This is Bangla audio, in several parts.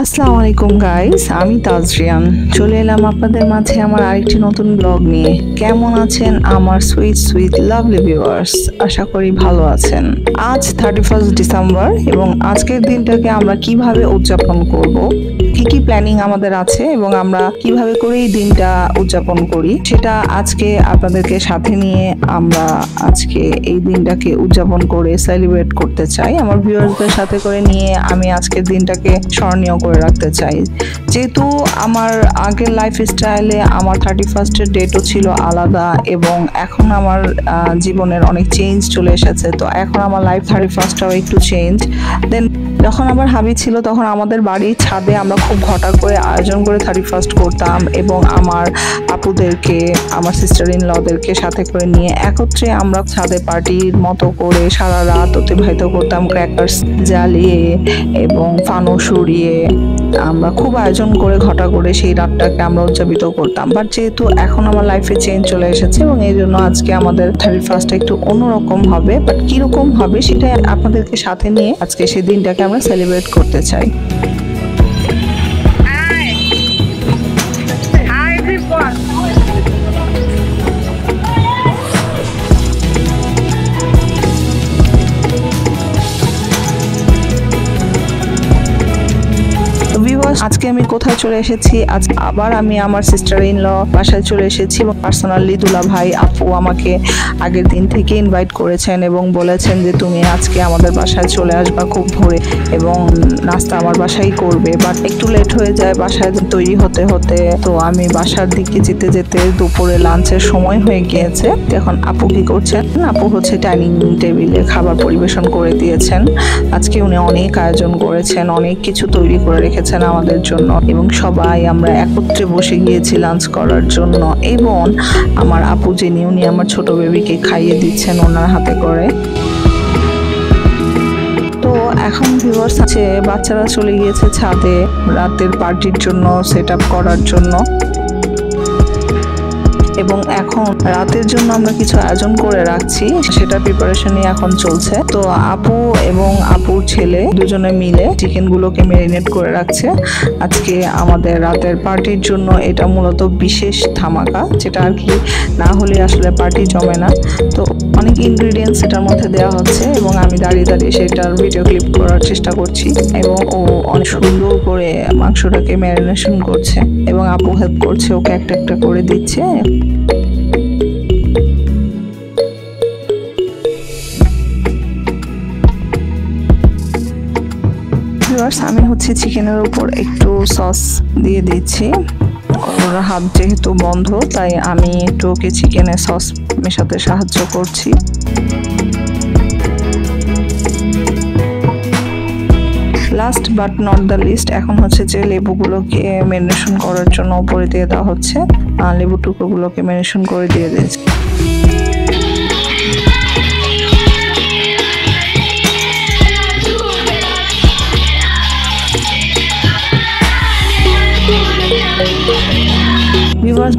আসসালামু আলাইকুম গাইস, আমি তাজরিয়ান চলে এলাম আপনাদের মাঝে আমার আরেকটি নতুন ব্লগ নিয়ে। কেমন আছেন আমার সুইট সুইট লাভলি ভিউয়ার্স? আশা করি ভালো আছেন। আজ 31 ডিসেম্বর এবং আজকের দিনটাকে আমরা কিভাবে উদযাপন করব, কি কি প্ল্যানিং আমাদের আছে এবং আমরা কিভাবে করে এই দিনটা উদযাপন করি সেটা আজকে আপনাদেরকে সাথে নিয়ে আমরা আজকে এই দিনটাকে উদযাপন করে সেলিব্রেট করতে চাই। আমার ভিউয়ার্সদের সাথে করে নিয়ে আমি আজকের দিনটাকে স্মরণীয় করে রাখতে চাই। যেহেতু আমার আগের লাইফ স্টাইলে আমার 31st ডেটও ছিল আলাদা এবং এখন আমার জীবনের অনেক চেঞ্জ চলে এসেছে, তো এখন আমার লাইফ 31টাও একটু চেঞ্জ। দেন যখন আমার হাবি ছিল তখন আমাদের বাড়ির ছাদে আমরা খুব ঘটা করে আয়োজন করে 31st করতাম এবং আমার আপুদেরকে, আমার সিস্টার ইন লদেরকে সাথে করে নিয়ে একত্রে আমরা ছাদে পার্টির মতো করে সারা রাত অতিবাহিত করতাম, ক্র্যাকার্স জ্বালিয়ে এবং ফানুস উড়িয়ে আমরা খুব আয়োজন করে ঘটা করে সেই রাতটাকে আমরা উদযাপিত করতাম। বাট যেহেতু এখন আমার লাইফে চেঞ্জ চলে এসেছে এবং এই জন্য আজকে আমাদের 31st একটু অন্যরকম হবে, বাট কিরকম হবে সেটা আপনাদেরকে সাথে নিয়ে আজকে সেই দিনটাকে আমরা সেলিব্রেট করতে চাই। আজকে আমি কোথায় চলে এসেছি? আজ আবার আমি আমার সিস্টার ইন ল বাসায় চলে এসেছি এবং পার্সোনালি দুলা ভাই আপু আমাকে আগের দিন থেকে ইনভাইট করেছেন এবং বলেছেন যে তুমি আজকে আমাদের বাসায় চলে আসবা খুব ভোরে এবং নাস্তা আমার বাসায় করবে। বাট একটু লেট হয়ে যায় বাসায় তৈরি হতে হতে, তো আমি বাসার দিকে যেতে যেতে দুপুরে লাঞ্চের সময় হয়ে গিয়েছে। এখন আপু কি করছেন? আপু হচ্ছে ডাইনিং টেবিলে খাবার পরিবেশন করে দিয়েছেন। আজকে উনি অনেক আয়োজন করেছেন, অনেক কিছু তৈরি করে রেখেছেন আমাদের জন্য এবং সবাই আমরা একত্রে বসে গিয়েছি লাঞ্চ করার জন্য। এবং আমার আপু যিনি, উনি আমার ছোট বেবিকে খাইয়ে দিচ্ছেন ওনার হাতে করে। তো এখন ভিউয়ার্স আছে, বাচ্চারা চলে গিয়েছে ছাদে রাতের পার্টির জন্য সেট আপ করার জন্য এবং এখন রাতের জন্য আমরা কিছু আয়োজন করে রাখছি, সেটা প্রিপারেশনই এখন চলছে। তো আপু এবং আপুর ছেলে দুজনে মিলে চিকেন গুলোকে ম্যারিনেট করে রাখছে আজকে আমাদের রাতের পার্টির জন্য। এটা মূলত বিশেষ ধামাকা, যেটা আর কি না হলে আসলে পার্টি জমে না। তো অনেক ইনগ্রিডিয়েন্টস এটার মধ্যে দেওয়া হচ্ছে এবং আমি দাঁড়িয়ে দাঁড়িয়ে সেটার ভিডিও ক্লিপ করার চেষ্টা করছি এবং ও অনেক সুন্দর করে মাংসটাকে ম্যারিনেশন করছে এবং আপু হেল্প করছে, ওকে একটা একটা করে দিচ্ছে। আমি হচ্ছে চিকেনের উপর একটু সস দিয়ে দিচ্ছি, ওর হাত যেহেতু বন্ধ তাই আমি একটু ওকে চিকেনে সস মেশাতে সাহায্য করছি। Last but not the least, এখন হচ্ছে যে লেবুগুলোকে ম্যারিনেশন করার জন্য উপরে দিয়ে দেওয়া হচ্ছে, লেবু টুকরোগুলোকে ম্যারিনেশন করে দিয়ে দিয়েছি।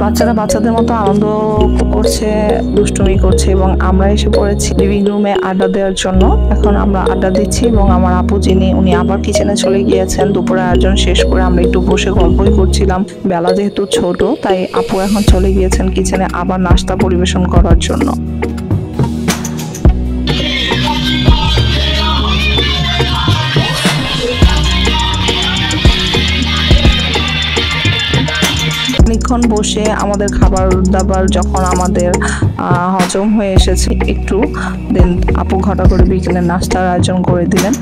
বাচ্চারা বাচ্চাদের মতো আনন্দ করছে, দুষ্টুমি করছে এবং আমরা এসে পড়েছি লিভিং রুমে আড্ডা দেওয়ার জন্য। এখন আমরা আড্ডা দিচ্ছি এবং আমার আপু যিনি, উনি আবার কিচেনে চলে গিয়েছেন। দুপুরে আয়োজন শেষ করে আমরা একটু বসে গল্পই করছিলাম, বেলা যেহেতু ছোট তাই আপু এখন চলে গিয়েছেন কিচেনে আবার নাস্তা পরিবেশন করার জন্য। অনেকক্ষণ বসে আমাদের খাবার দাবার যখন আমাদের হজম হয়ে এসেছে একটু, দেন আপু ঘটা করে বিকেলের নাস্তার আয়োজন করে দিলেন।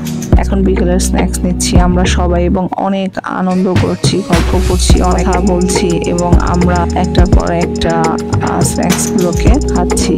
এখন বিকেলের স্ন্যাক্স নিচ্ছি আমরা সবাই এবং অনেক আনন্দ করছি, গল্প করছি, অনেক কথা বলছি এবং আমরা একটার পর একটা স্ন্যাক্স গুলোকে খাচ্ছি।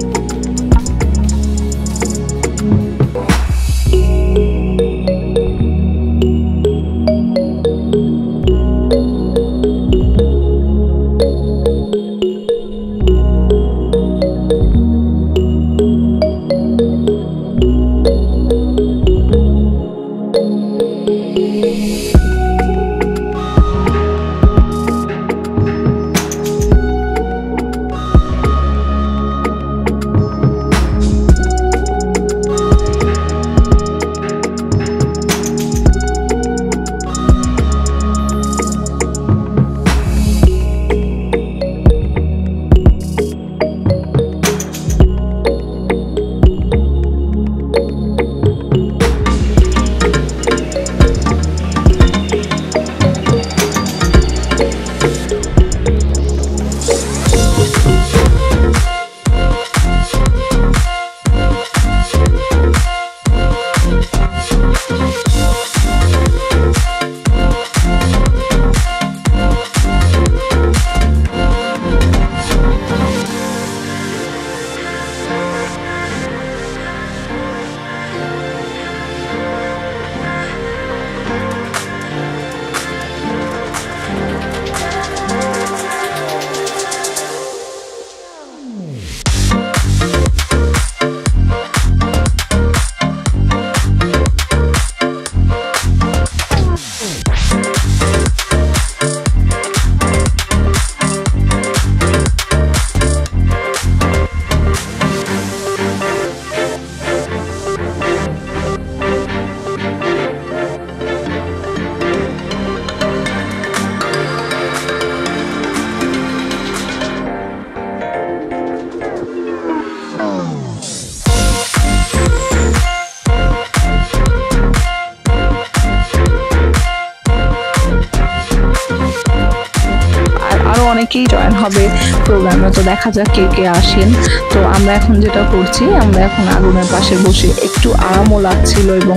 অনেকেই জয়েন হবে প্রোগ্রামে, তো দেখা যাক কে কে আসেন। তো আমরা এখন যেটা করছি, আমরা এখন আগুনের পাশে বসে একটু আরামও লাগছিল এবং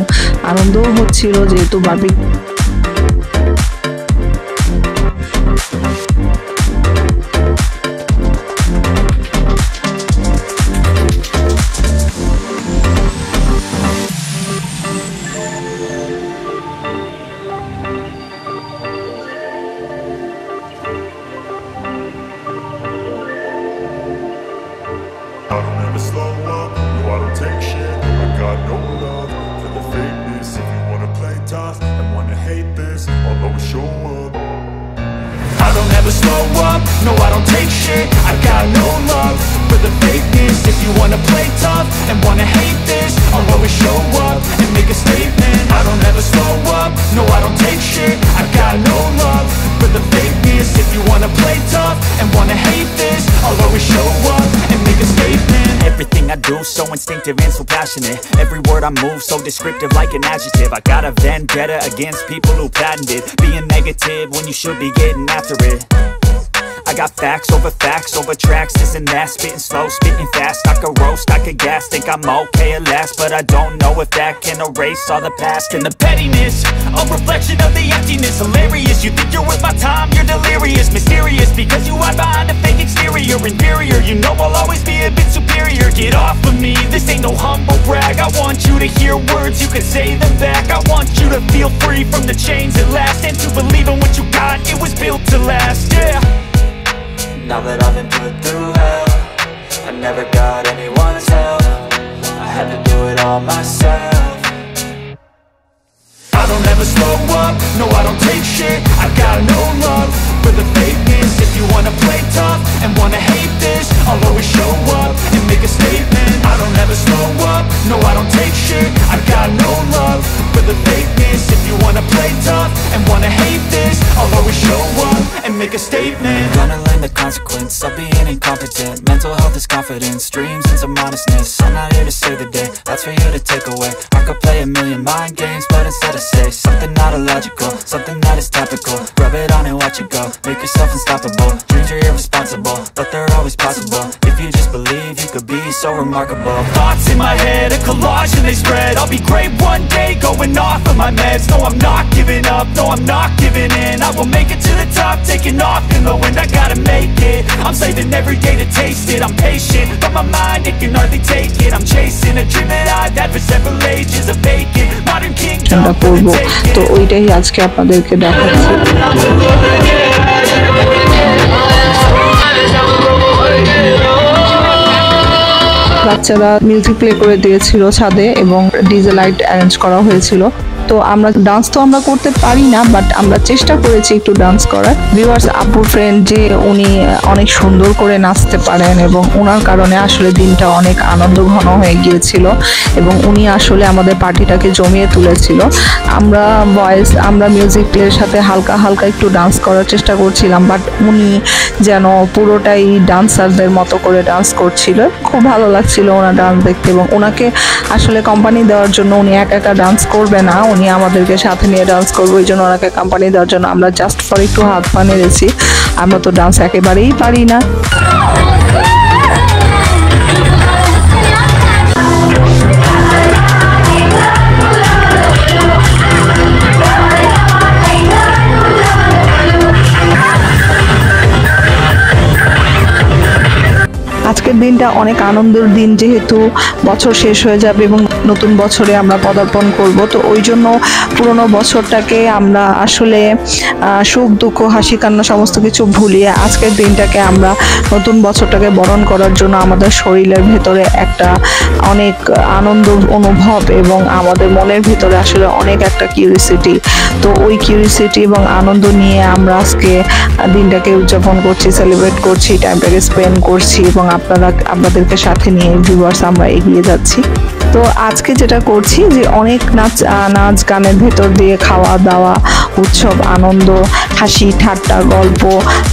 আনন্দও হচ্ছিল, যেহেতু barbecue I don't ever slow up, no I don't take shit. I got no love for the fakeness. If you wanna play tough and wanna hate this, I'll always show up. I don't ever slow up, no I don't take shit. I got no love for the fakeness. If you wanna play tough and wanna hate this, I'll always show up and make a statement. I don't ever slow up, no I don't take shit. I got no love for the fakeness. If you wanna play tough and wanna hate this, I'll always show up and make a statement. Everything I do so instinctive and so passionate. Every word I move so descriptive like an adjective. I got a vendetta against people who patented being negative when you should be getting after it. I got facts over tracks, this and that. Spitting slow, spitting fast, I could roast, I could gas. Think I'm okay at last, but I don't know if that can erase all the past. And the pettiness, a reflection of the emptiness. Hilarious, you think you're worth my time, you're delirious. Mysterious, because you hide behind a fake exterior. Inferior, you know I'll always be a bit superior. Get off of me, this ain't no humble brag. I want you to hear words, you can say them back. I want you to feel free from the chains at last, and to believe in what you got, it was built to last, yeah. Now that I've been put through hell, I never got anyone's help. I had to do it all myself. I don't ever slow up, no I don't take shit. I got no love for the fakeness. If you wanna play tough and wanna hate this, I'll always show up and make a statement. I don't ever slow up, no I don't take shit. I got no love for the fakeness. If you wanna play tough and wanna hate this, I'll always show up and make a statement. Gonna learn the consequence of being incompetent. Mental health is confidence, dreams and some honestness. I'm not here to save the day, that's for you to take away. I could play a million mind games, but instead I say something not illogical, something that is topical. Rub it on and watch it go, make yourself unstoppable. Dreams are irresponsible, but they're always possible. If you just believe, you could be so remarkable. Thoughts in my head, a collage and they spread. I'll be great one day, going off of my meds. No, I'm not giving up, no, I'm not giving in. I will make it to the top, taking off in the wind. I gotta make it, I'm saving every day to taste it. I'm patient, but my mind, it can hardly take it. I'm chasing a dream that I've had for several ages. A vacant, modern kingdom, করব, তো ওইটাই আজকে আপনাদেরকে দেখাচ্ছি। বাচ্চারা মিউজিক প্লে করে দিয়েছিল ছাদে এবং ডিজে লাইট অ্যারেঞ্জ করা হয়েছিল। তো আমরা ডান্স তো আমরা করতে পারি না, বাট আমরা চেষ্টা করেছি একটু ডান্স করার। ভিউয়ার্স, আপুর ফ্রেন্ড যে উনি অনেক সুন্দর করে নাচতে পারেন এবং ওনার কারণে আসলে দিনটা অনেক আনন্দ ঘন হয়ে গিয়েছিল এবং উনি আসলে আমাদের পার্টিটাকে জমিয়ে তুলেছিল। আমরা মিউজিক প্লের সাথে হালকা হালকা একটু ডান্স করার চেষ্টা করছিলাম, বাট উনি যেন পুরোটাই ডান্সারদের মতো করে ডান্স করছিল। খুব ভালো লাগছিল ওনার ডান্স দেখতে এবং ওনাকে আসলে কোম্পানি দেওয়ার জন্য উনি একা একা ডান্স করবে না, উনি আমাদেরকে সাথে নিয়ে ডান্স করবো, এই জন্য ওনাকে কোম্পানি দেওয়ার জন্য আমরা জাস্ট ফর একটু হাত পা নেড়েছি। আমরা তো ডান্স একেবারেই পারি না। আজকের দিনটা অনেক আনন্দের দিন, যেহেতু বছর শেষ হয়ে যাবে এবং নতুন বছরে আমরা পদার্পণ করব, তো ওই জন্য পুরনো বছরটাকে আমরা আসলে সুখ দুঃখ হাসি কান্না সমস্ত কিছু ভুলিয়ে আজকের দিনটাকে আমরা নতুন বছরটাকে বরণ করার জন্য আমাদের শরীরের ভেতরে একটা অনেক আনন্দ অনুভব এবং আমাদের মনের ভিতরে আসলে অনেক একটা কিউরিসিটি, তো ওই কিউরিসিটি এবং আনন্দ নিয়ে আমরা আজকে দিনটাকে উদযাপন করছি, সেলিব্রেট করছি, টাইমটাকে স্পেন্ড করছি এবং আপনাদেরকে সাথে নিয়ে ভিউয়ার্স আমরা এগিয়ে যাচ্ছি। তো আজকে যেটা করছি যে অনেক নাচ গানের ভেতর দিয়ে খাওয়া দাওয়া, উৎসব, আনন্দ, হাসি ঠাট্টা, গল্প,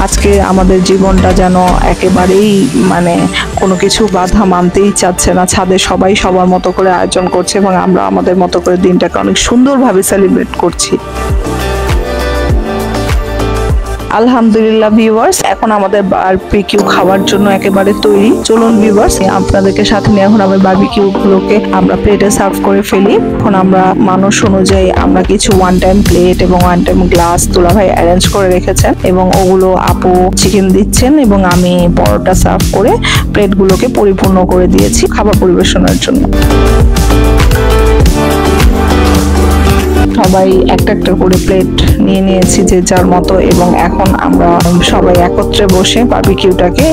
আজকে আমাদের জীবনটা যেন একেবারেই মানে কোনো কিছু বাধা মানতেই চাচ্ছে না। ছাদে সবাই সবার মতো করে আয়োজন করছে এবং আমরা আমাদের মতো করে দিনটাকে অনেক সুন্দরভাবে সেলিব্রেট করছি। আলহামদুলিল্লাহ ভিউয়ার্স, এখন আমাদের বারবিকিউ খাওয়ার জন্য একেবারে তৈরি। চলুন ভিউয়ার্স, আপনাদেরকে সাথে নিয়ে এখন আমরা বারবিকিউ গুলোকে আমরা প্লেটে সার্ভ করে ফেলি। এখন আমরা মানুষ অনুযায়ী আমরা কিছু ওয়ান টাইম প্লেট এবং ওয়ান টাইম গ্লাস দুলাভাই অ্যারেঞ্জ করে রেখেছেন এবং ওগুলো আপু চিকেন দিচ্ছেন এবং আমি পরোটা সার্ভ করে প্লেটগুলোকে পরিপূর্ণ করে দিয়েছি খাবার পরিবেশনের জন্য। সবাই একটা একটা করে প্লেট নিয়ে নিয়েছি যে যার মতো এবং এখন আমরা সবাই একত্রে বসে বারবিকিউটাকে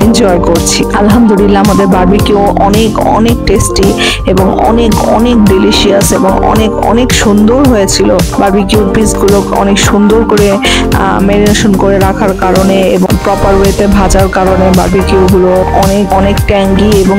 এনজয় করছি। আলহামদুলিল্লাহ আমাদের বারবিকিউ অনেক অনেক টেস্টি এবং অনেক অনেক ডিলিশিয়াস এবং অনেক অনেক সুন্দর হয়েছিল। বারবিকিউ পিসগুলো অনেক সুন্দর করে ম্যারিনেশন করে রাখার কারণে এবং প্রপার ওয়েতে ভাজার কারণে বারবিকিউগুলো অনেক অনেক ট্যাঙ্গি এবং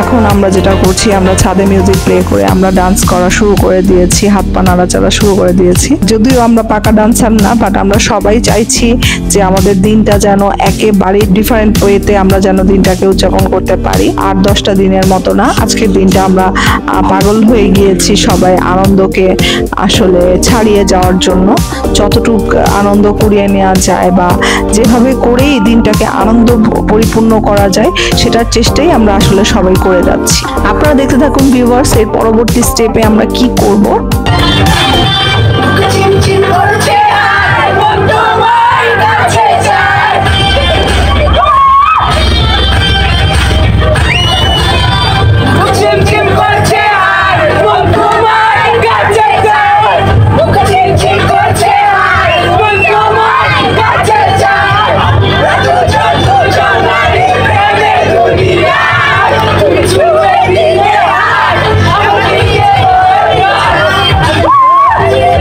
এখন আমরা যেটা করছি, আমরা ছাদে মিউজিক প্লে করে আমরা ডান্স করা শুরু করে দিয়েছি, হাত পা নাড়াচাড়া শুরু করে দিয়েছি। যদিও আমরা পাকা ডান্সার না, বাট আমরা সবাই চাইছি যে আমাদের দিনটা যেন একেবারে ডিফারেন্ট ওয়েতে আমরা যেন দিনটাকে উদযাপন করতে পারি। 8-10টা দিনের মতো না, আজকের দিনটা আমরা পাগল হয়ে গিয়েছি সবাই আনন্দকে আসলে ছাড়িয়ে যাওয়ার জন্য। যতটুক আনন্দ কুড়িয়ে নেওয়া যায় বা যেভাবে করেই দিনটাকে আনন্দ পরিপূর্ণ করা যায় সেটার চেষ্টাই আমরা আসলে সবাই করে যাচ্ছি। আপনারা দেখতে থাকুন ভিউয়ার্স, এর পরবর্তী স্টেপে আমরা কি করব। Yeah.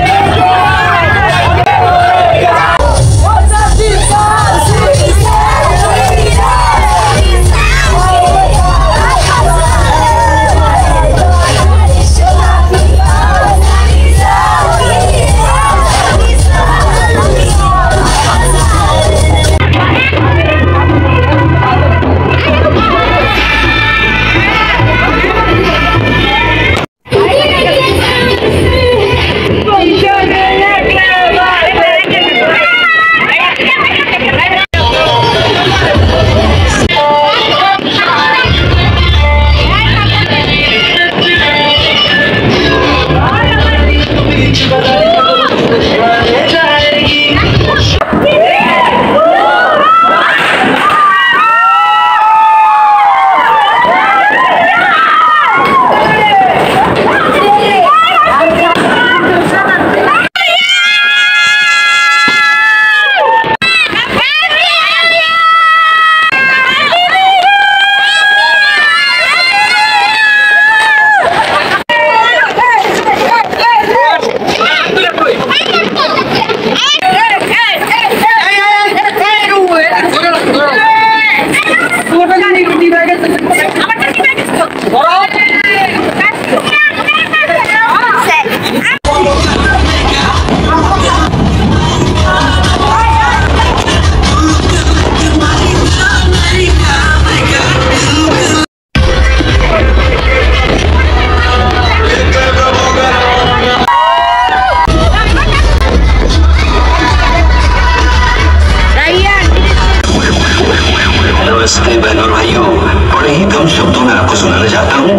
शब्दों में आपको सुनाना चाहता हूँ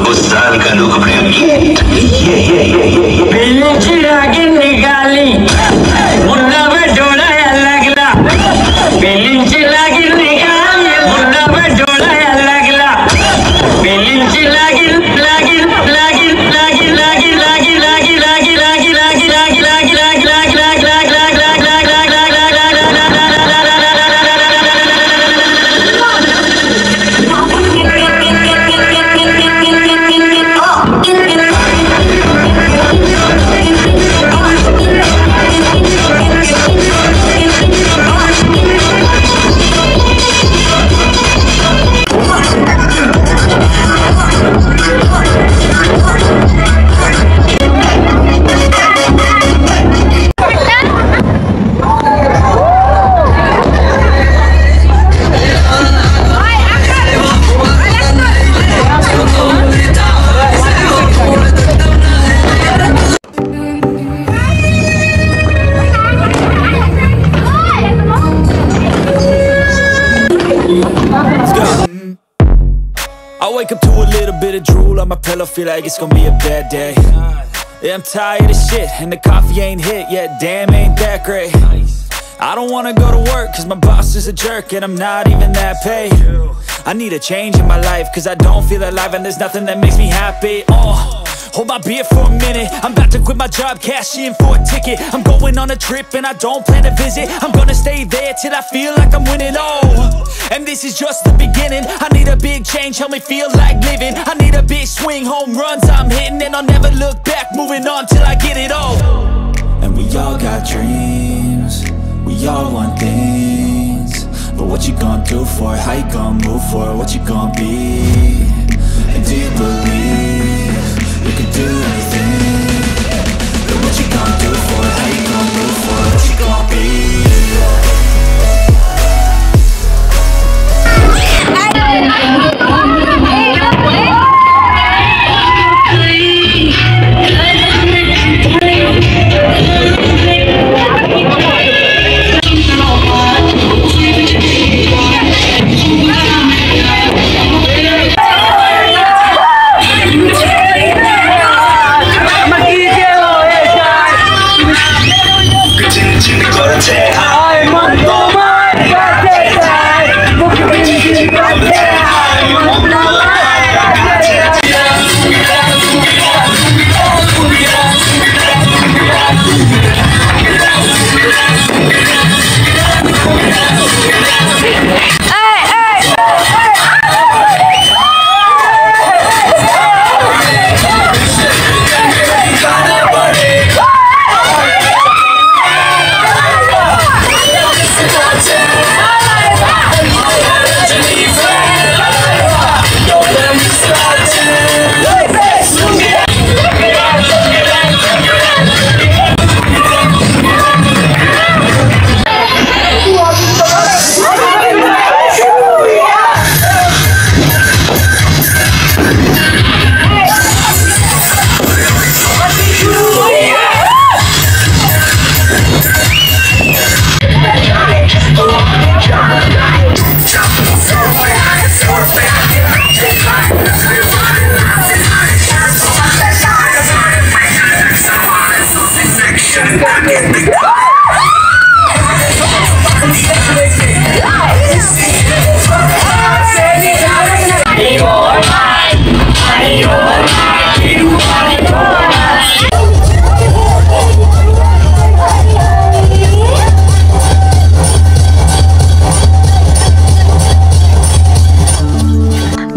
उस साल का लोकप्रिय गीत आगे निकाली मुन्ना पे डोला लगला बेलिंची लागी निकाली मुन्ना पे डोला लगला बेलिंची लागी लागी लागी लागी लागी लागी लागी लागी लागी लागी लागी लागी लागी लागी I wake up to a little bit of drool on my pillow, feel like it's gonna be a bad day. Yeah, I'm tired of shit, and the coffee ain't hit yet, damn ain't that great. I don't wanna go to work, cause my boss is a jerk, and I'm not even that paid. I need a change in my life, cause I don't feel alive, and there's nothing that makes me happy. Hold my beer for a minute, I'm about to quit my job, cash in for a ticket. I'm going on a trip and I don't plan to visit. I'm gonna stay there till I feel like I'm winning, and this is just the beginning. I need a big change, help me feel like living. I need a big swing, home runs I'm hitting, and I'll never look back, moving on till I get it all. And we all got dreams, we all want things, but what you gonna do for it? How you gonna move for it? What you gonna be? And do you believe you can do anything? But what you gonna do for it? How you gonna move for it? What you gonna be?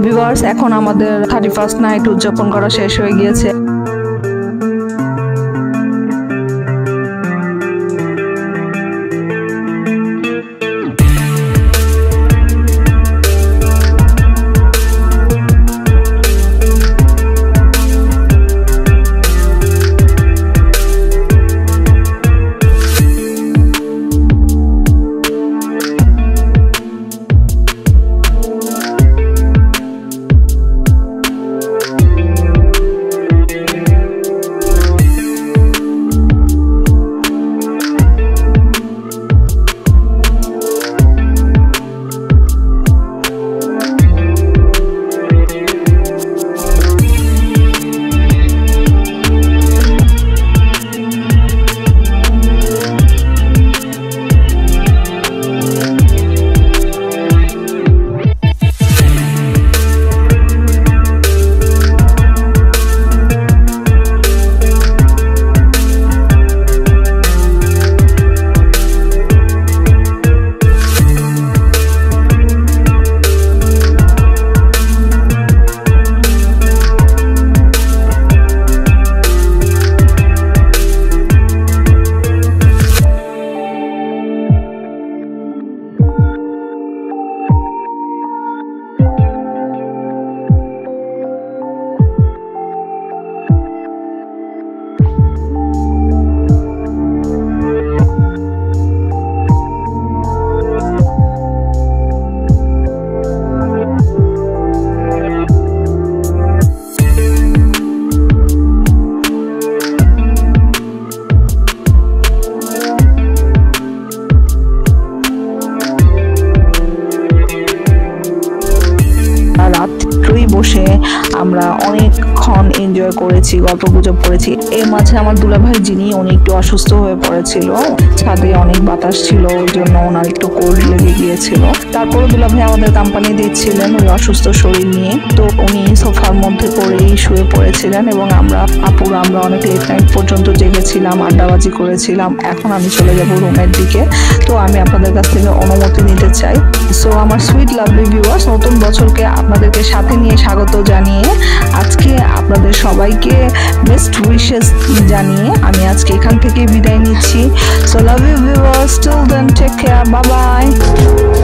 Viewers, এখন আমাদের 31st নাইট উদযাপন করা শেষ হয়ে গিয়েছে। আমরা অনেকক্ষণ এনজয় করেছি, গল্প গুজব করেছি। এর মাঝে আমার দুলাভাই যিনি উনি একটু অসুস্থ হয়ে পড়েছিল, ছাদে অনেক বাতাস ছিল, ওই জন্য ওনার একটু কোল্ড লেগে গিয়েছিল। তারপরে দুলাভাই আমাদের কোম্পানি দিচ্ছিলেন ওই অসুস্থ শরীর নিয়ে, তো উনি সোফার মধ্যে পড়েই শুয়ে পড়েছিলেন এবং আমরা অনেক লেট নাইট পর্যন্ত জেগেছিলাম, আড্ডাবাজি করেছিলাম। এখন আমি চলে যাব রুমের দিকে, তো আমি আপনাদের কাছ থেকে অনুমতি নিতে চাই। সো আমার সুইট লাভলি ভিউয়ার্স, নতুন বছরকে আপনাদেরকে সাথে নিয়ে স্বাগত জানিয়ে আজকে আপনাদের সবাইকে বেস্ট উইশেস জানিয়ে আমি আজকে এখান থেকে বিদায় নিচ্ছি। So love you viewers, till then take care, bye by.